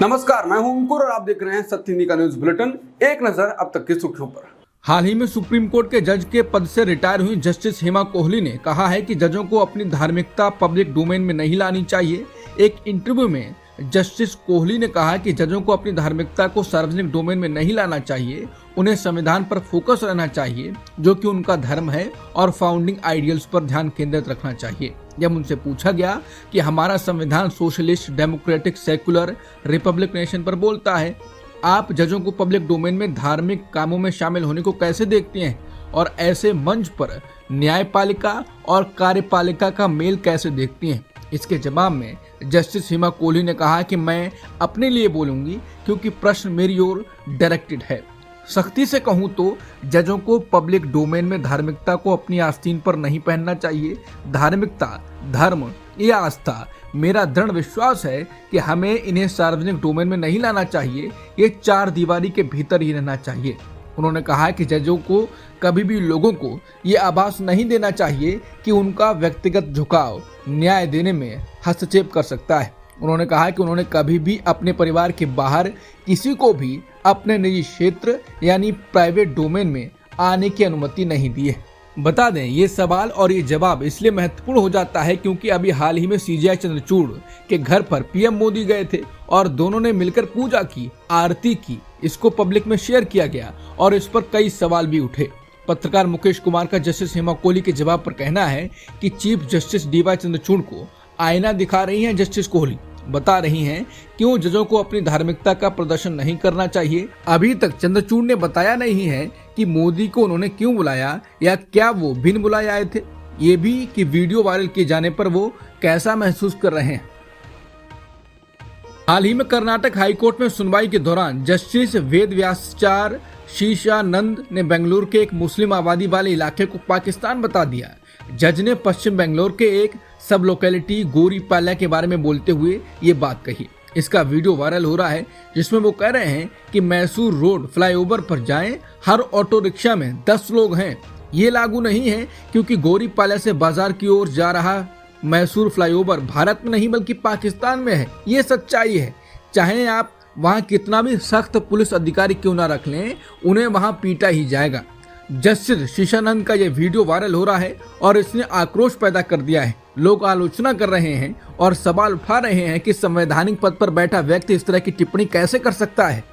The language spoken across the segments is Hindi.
नमस्कार, मैं हूं अंकुर और आप देख रहे हैं सत्य हिंदी का न्यूज बुलेटिन। एक नजर अब तक की सुर्खियों पर। हाल ही में सुप्रीम कोर्ट के जज के पद से रिटायर हुई जस्टिस हेमा कोहली ने कहा है कि जजों को अपनी धार्मिकता पब्लिक डोमेन में नहीं लानी चाहिए। एक इंटरव्यू में जस्टिस कोहली ने कहा कि जजों को अपनी धार्मिकता को सार्वजनिक डोमेन में नहीं लाना चाहिए, उन्हें संविधान पर फोकस रहना चाहिए जो कि उनका धर्म है, और फाउंडिंग आइडियल्स पर ध्यान केंद्रित रखना चाहिए। जब उनसे पूछा गया कि हमारा संविधान socialist, democratic, secular, Republic nation पर बोलता है, आप जजों को पब्लिक डोमेन में धार्मिक कामों में शामिल होने को कैसे देखते हैं और ऐसे मंच पर न्यायपालिका और कार्यपालिका का मेल कैसे देखती हैं? इसके जवाब में जस्टिस हेमा कोहली ने कहा कि मैं अपने लिए बोलूंगी क्योंकि प्रश्न मेरी ओर डायरेक्टेड है। सख्ती से कहूं तो जजों को पब्लिक डोमेन में धार्मिकता को अपनी आस्तीन पर नहीं पहनना चाहिए। धार्मिकता, धर्म या आस्था, मेरा दृढ़ विश्वास है कि हमें इन्हें सार्वजनिक डोमेन में नहीं लाना चाहिए, ये चार दीवारी के भीतर ही रहना चाहिए। उन्होंने कहा कि जजों को कभी भी लोगों को ये आभास नहीं देना चाहिए कि उनका व्यक्तिगत झुकाव न्याय देने में हस्तक्षेप कर सकता है। उन्होंने कहा कि उन्होंने कभी भी अपने परिवार के बाहर किसी को भी अपने निजी क्षेत्र यानी प्राइवेट डोमेन में आने की अनुमति नहीं दी है। बता दें, ये सवाल और ये जवाब इसलिए महत्वपूर्ण हो जाता है क्योंकि अभी हाल ही में सीजीआई चंद्रचूड़ के घर पर पीएम मोदी गए थे और दोनों ने मिलकर पूजा की, आरती की। इसको पब्लिक में शेयर किया गया और इस पर कई सवाल भी उठे। पत्रकार मुकेश कुमार का जस्टिस हेमा कोहली के जवाब पर कहना है कि चीफ जस्टिस डीवाई चंद्रचूड़ को आईना दिखा रही हैं जस्टिस कोहली, बता रही हैं क्यों जजों को अपनी धार्मिकता का प्रदर्शन नहीं करना चाहिए। अभी तक चंद्रचूड़ ने बताया नहीं है कि मोदी को उन्होंने क्यों बुलाया या क्या वो बिन बुलाए आए थे। ये भी कि वीडियो वायरल किए जाने पर वो कैसा महसूस कर रहे हैं। हाल ही में कर्नाटक हाईकोर्ट में सुनवाई के दौरान जस्टिस वेद व्यासाचार्य शीशानंद ने बेंगलुरु के एक मुस्लिम आबादी वाले इलाके को पाकिस्तान बता दिया। जज ने पश्चिम बेंगलुरु के एक सब लोकेलिटी गोरीपाल्या के बारे में बोलते हुए ये बात कही। इसका वीडियो वायरल हो रहा है जिसमें वो कह रहे हैं कि मैसूर रोड फ्लाईओवर पर जाएं, हर ऑटो रिक्शा में 10 लोग हैं। ये लागू नहीं है क्योंकि गोरीपाल्या से बाजार की ओर जा रहा मैसूर फ्लाईओवर भारत में नहीं बल्कि पाकिस्तान में है। ये सच्चाई है। चाहे आप वहाँ कितना भी सख्त पुलिस अधिकारी क्यों ना रख लें, उन्हें वहाँ पीटा ही जाएगा। जस्टिस शीशानंद का यह वीडियो वायरल हो रहा है और इसने आक्रोश पैदा कर दिया है। लोग आलोचना कर रहे हैं और सवाल उठा रहे हैं कि संवैधानिक पद पर बैठा व्यक्ति इस तरह की टिप्पणी कैसे कर सकता है।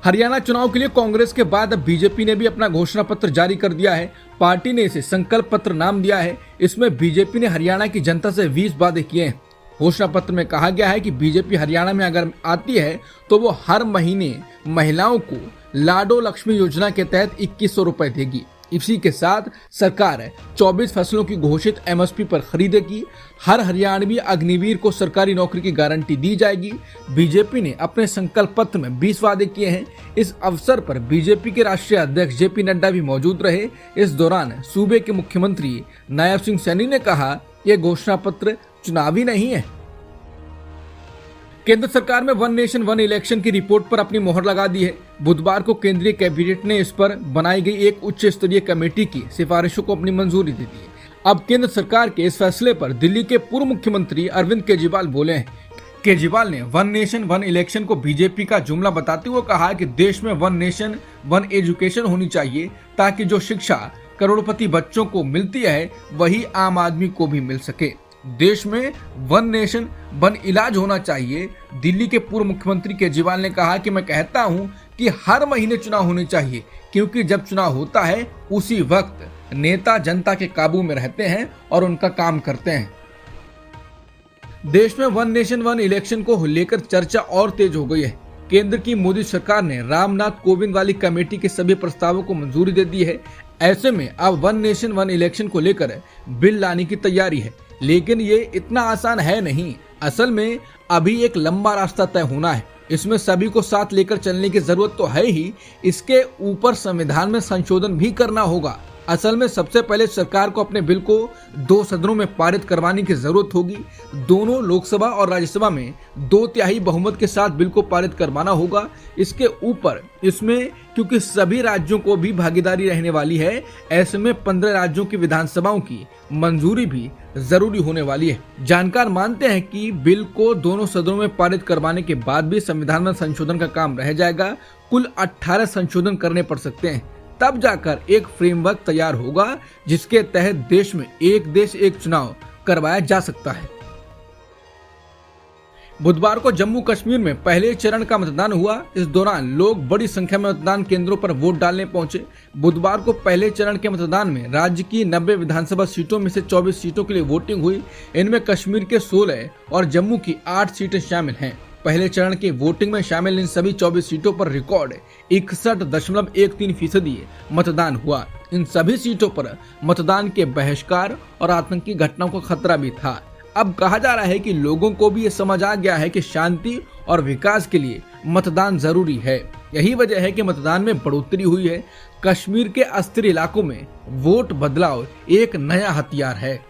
हरियाणा चुनाव के लिए कांग्रेस के बाद अब बीजेपी ने भी अपना घोषणा पत्र जारी कर दिया है। पार्टी ने इसे संकल्प पत्र नाम दिया है। इसमें बीजेपी ने हरियाणा की जनता से 20 वादे किए हैं। घोषणा पत्र में कहा गया है कि बीजेपी हरियाणा में अगर आती है तो वो हर महीने महिलाओं को लाडो लक्ष्मी योजना के तहत 2100 रुपए देगी। इसी के साथ सरकार 24 फसलों की घोषित एमएसपी पर खरीदेगी। हर हरियाणवी अग्निवीर को सरकारी नौकरी की गारंटी दी जाएगी। बीजेपी ने अपने संकल्प पत्र में 20 वादे किए हैं। इस अवसर पर बीजेपी के राष्ट्रीय अध्यक्ष जेपी नड्डा भी मौजूद रहे। इस दौरान सूबे के मुख्यमंत्री नायब सिंह सैनी ने कहा, यह घोषणा पत्र चुनावी नहीं है। केंद्र सरकार में वन नेशन वन इलेक्शन की रिपोर्ट पर अपनी मोहर लगा दी है। बुधवार को केंद्रीय कैबिनेट ने इस पर बनाई गई एक उच्च स्तरीय कमेटी की सिफारिशों को अपनी मंजूरी दे दी है। अब केंद्र सरकार के इस फैसले पर दिल्ली के पूर्व मुख्यमंत्री अरविंद केजरीवाल बोले हैं। केजरीवाल ने वन नेशन वन इलेक्शन को बीजेपी का जुमला बताते हुए कहा कि देश में वन नेशन वन एजुकेशन होनी चाहिए ताकि जो शिक्षा करोड़पति बच्चों को मिलती है वही आम आदमी को भी मिल सके। देश में वन नेशन वन इलाज होना चाहिए। दिल्ली के पूर्व मुख्यमंत्री केजरीवाल ने कहा कि मैं कहता हूं कि हर महीने चुनाव होने चाहिए क्योंकि जब चुनाव होता है उसी वक्त नेता जनता के काबू में रहते हैं और उनका काम करते हैं। देश में वन नेशन वन इलेक्शन को लेकर चर्चा और तेज हो गई है। केंद्र की मोदी सरकार ने रामनाथ कोविंद वाली कमेटी के सभी प्रस्तावों को मंजूरी दे दी है। ऐसे में अब वन नेशन वन इलेक्शन को लेकर बिल लाने की तैयारी है, लेकिन ये इतना आसान है नहीं। असल में अभी एक लंबा रास्ता तय होना है। इसमें सभी को साथ लेकर चलने की जरूरत तो है ही, इसके ऊपर संविधान में संशोधन भी करना होगा। असल में सबसे पहले सरकार को अपने बिल को 2 सदनों में पारित करवाने की जरूरत होगी। दोनों लोकसभा और राज्यसभा में 2/3 बहुमत के साथ बिल को पारित करवाना होगा। इसके ऊपर इसमें क्योंकि सभी राज्यों को भी भागीदारी रहने वाली है, ऐसे में 15 राज्यों की विधानसभाओं की मंजूरी भी जरूरी होने वाली है। जानकार मानते हैं कि बिल को दोनों सदनों में पारित करवाने के बाद भी संविधान में संशोधन का काम रह जाएगा। कुल 18 संशोधन करने पड़ सकते हैं, तब जाकर एक फ्रेमवर्क तैयार होगा जिसके तहत देश में एक देश एक चुनाव करवाया जा सकता है। बुधवार को जम्मू कश्मीर में पहले चरण का मतदान हुआ। इस दौरान लोग बड़ी संख्या में मतदान केंद्रों पर वोट डालने पहुंचे। बुधवार को पहले चरण के मतदान में राज्य की 90 विधानसभा सीटों में से 24 सीटों के लिए वोटिंग हुई। इनमें कश्मीर के 16 और जम्मू की 8 सीटें शामिल हैं। पहले चरण की वोटिंग में शामिल इन सभी 24 सीटों पर रिकॉर्ड 61.13% मतदान हुआ। इन सभी सीटों पर मतदान के बहिष्कार और आतंकी घटनाओं का खतरा भी था। अब कहा जा रहा है कि लोगों को भी ये समझ आ गया है कि शांति और विकास के लिए मतदान जरूरी है। यही वजह है कि मतदान में बढ़ोतरी हुई है। कश्मीर के अस्थिर इलाकों में वोट बदलाव एक नया हथियार है।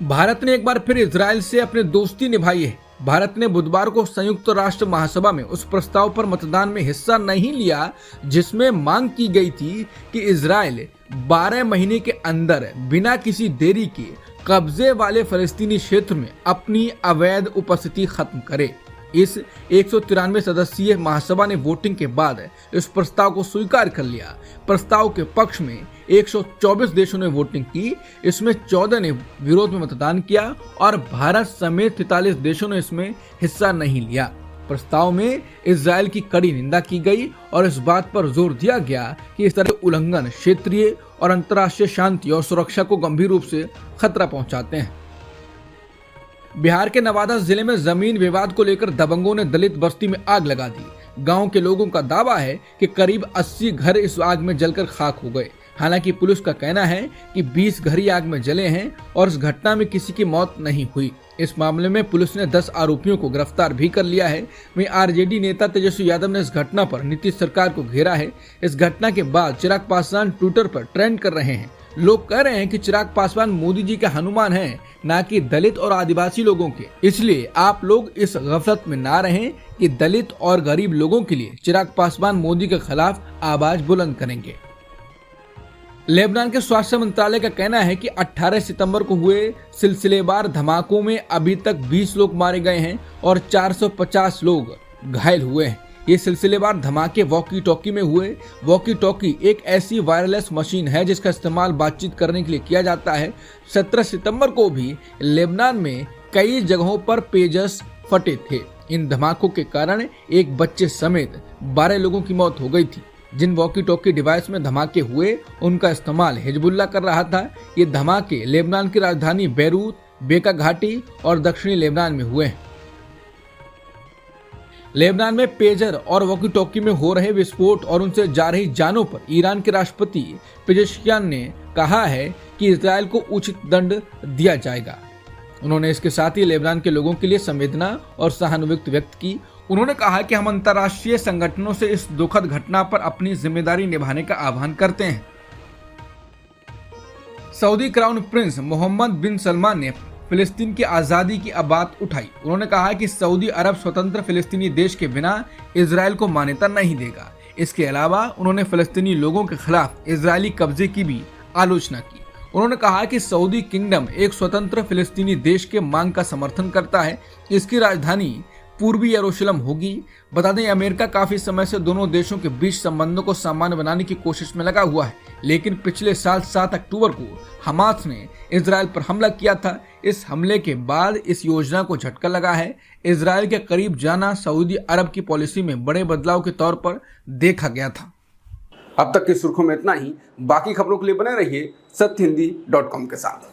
भारत ने एक बार फिर इजराइल से अपनी दोस्ती निभाई है। भारत ने बुधवार को संयुक्त राष्ट्र महासभा में उस प्रस्ताव पर मतदान में हिस्सा नहीं लिया जिसमें मांग की गई थी कि इजराइल 12 महीने के अंदर बिना किसी देरी के कब्जे वाले फलस्तीनी क्षेत्र में अपनी अवैध उपस्थिति खत्म करे। इस 193 सदस्यीय महासभा ने वोटिंग के बाद इस प्रस्ताव को स्वीकार कर लिया। प्रस्ताव के पक्ष में 124 देशों ने वोटिंग की। इसमें 14 ने विरोध में मतदान किया और भारत समेत 43 देशों ने इसमें हिस्सा नहीं लिया। प्रस्ताव में इजराइल की कड़ी निंदा की गई और इस बात पर जोर दिया गया कि इस तरह के उल्लंघन क्षेत्रीय और अंतर्राष्ट्रीय शांति और सुरक्षा को गंभीर रूप से खतरा पहुंचाते हैं। बिहार के नवादा जिले में जमीन विवाद को लेकर दबंगों ने दलित बस्ती में आग लगा दी। गांव के लोगों का दावा है कि करीब 80 घर इस आग में जलकर खाक हो गए। हालांकि पुलिस का कहना है कि 20 घर ही आग में जले हैं और इस घटना में किसी की मौत नहीं हुई। इस मामले में पुलिस ने 10 आरोपियों को गिरफ्तार भी कर लिया है। वहीं आरजेडी नेता तेजस्वी यादव ने इस घटना पर नीतीश सरकार को घेरा है। इस घटना के बाद चिराग पासवान ट्विटर पर ट्रेंड कर रहे हैं। लोग कह रहे हैं कि चिराग पासवान मोदी जी के हनुमान हैं, न कि दलित और आदिवासी लोगों के। इसलिए आप लोग इस गफलत में ना रहें कि दलित और गरीब लोगों के लिए चिराग पासवान मोदी के खिलाफ आवाज बुलंद करेंगे। लेबनान के स्वास्थ्य मंत्रालय का कहना है कि 18 सितंबर को हुए सिलसिलेवार धमाकों में अभी तक 20 लोग मारे गए हैं और 450 लोग घायल हुए हैं। ये सिलसिलेवार धमाके वॉकी टॉकी में हुए। वॉकी टॉकी एक ऐसी वायरलेस मशीन है जिसका इस्तेमाल बातचीत करने के लिए किया जाता है। 17 सितंबर को भी लेबनान में कई जगहों पर पेजर्स फटे थे। इन धमाकों के कारण एक बच्चे समेत 12 लोगों की मौत हो गई थी। जिन वॉकी टॉकी डिवाइस में धमाके हुए उनका इस्तेमाल हिजबुल्लाह कर रहा था। ये धमाके लेबनान की राजधानी बैरूत, बेका घाटी और दक्षिणी लेबनान में हुए हैं। लेबनान में पेजर और वॉकी टॉकी में हो रहे विस्फोट और उनसे जा रही जानों पर ईरान के राष्ट्रपति पेजेश्कियान ने कहा है कि इजरायल को उचित दंड दिया जाएगा। उन्होंने इसके साथ ही लेबनान के लोगों के लिए संवेदना और सहानुभूति व्यक्त की। उन्होंने कहा कि हम अंतर्राष्ट्रीय संगठनों से इस दुखद घटना पर अपनी जिम्मेदारी निभाने का आह्वान करते हैं। सऊदी क्राउन प्रिंस मोहम्मद बिन सलमान ने फिलिस्तीन की आज़ादी की बात उठाई। उन्होंने कहा कि सऊदी अरब स्वतंत्र फिलिस्तीनी देश के बिना इजरायल को मान्यता नहीं देगा। इसके अलावा उन्होंने फिलिस्तीनी लोगों के खिलाफ इजरायली कब्जे की भी आलोचना की। उन्होंने कहा कि सऊदी किंगडम एक स्वतंत्र फिलिस्तीनी देश के मांग का समर्थन करता है। इसकी राजधानी पूर्वी यरूशलेम होगी। बता दें, अमेरिका काफी समय से दोनों देशों के बीच संबंधों को सामान्य बनाने की कोशिश में लगा हुआ है, लेकिन पिछले साल 7 अक्टूबर को हमास ने इजरायल पर हमला किया था। इस हमले के बाद इस योजना को झटका लगा है। इजरायल के करीब जाना सऊदी अरब की पॉलिसी में बड़े बदलाव के तौर पर देखा गया था। अब तक की सुर्खियों में इतना ही। बाकी खबरों के लिए बने रहिए सत्यहिंदी.com के साथ।